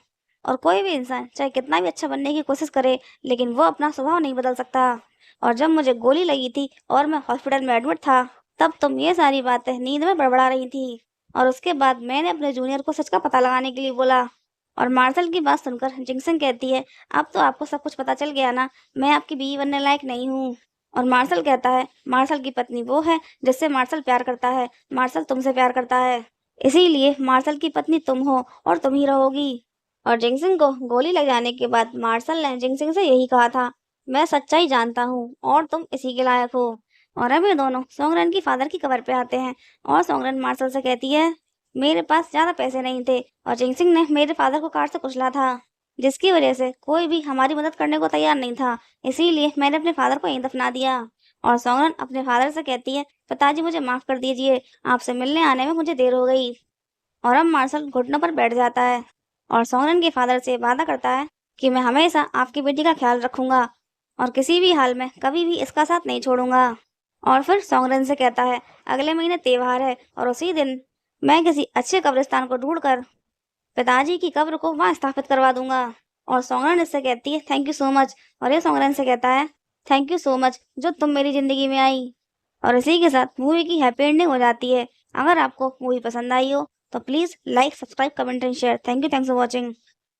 और कोई भी इंसान चाहे कितना भी अच्छा बनने की कोशिश करे, लेकिन वो अपना स्वभाव नहीं बदल सकता। और जब मुझे गोली लगी थी और मैं हॉस्पिटल में एडमिट था, तब तुम ये सारी बातें नींद में बड़बड़ा रही थी। और उसके बाद मैंने अपने जूनियर को सच का पता लगाने के लिए बोला। और मार्शल की बात सुनकर जिंगसन कहती है, अब तो आपको सब कुछ पता चल गया ना, मैं आपकी बीवी बनने लायक नहीं हूँ। और मार्शल कहता है, मार्शल की पत्नी वो है जिससे मार्शल प्यार करता है, मार्शल तुमसे प्यार करता है, इसीलिए मार्शल की पत्नी तुम हो और तुम ही रहोगी। और जिंगसिंग को गोली लग जाने के बाद मार्शल ने जिंगसिंग से यही कहा था, मैं सच्चाई जानता हूँ और तुम इसी के लायक हो। और अब ये दोनों सोंगरन की फादर की कब्र पे आते हैं और सोंगरन मार्शल से कहती है, मेरे पास ज्यादा पैसे नहीं थे और जिंगसिंग ने मेरे फादर को कार से कुचला था, जिसकी वजह से कोई भी हमारी मदद करने को तैयार नहीं था, इसीलिए मैंने अपने फादर को यहीं दफना दिया। और सोंगरन अपने फादर से कहती है, पिताजी मुझे माफ कर दीजिए, आपसे मिलने आने में मुझे देर हो गई। और अब मार्शल घुटनों पर बैठ जाता है और सोनन के फादर से वादा करता है कि मैं हमेशा आपकी बेटी का ख्याल रखूंगा और किसी भी हाल में कभी भी इसका साथ नहीं छोड़ूंगा। और फिर सोंगरन से कहता है, अगले महीने त्योहार है और उसी दिन मैं किसी अच्छे कब्रिस्तान को ढूंढकर पिताजी की कब्र को वहां स्थापित करवा दूंगा। और सोंगरन इससे कहती है, थैंक यू सो मच। और ये सोंगरन से कहता है, थैंक यू सो मच जो तुम मेरी जिंदगी में आई। और इसी के साथ मूवी की हैप्पी एंडिंग हो जाती है। अगर आपको मूवी पसंद आई हो तो please like, subscribe, comment and share. Thank you for watching.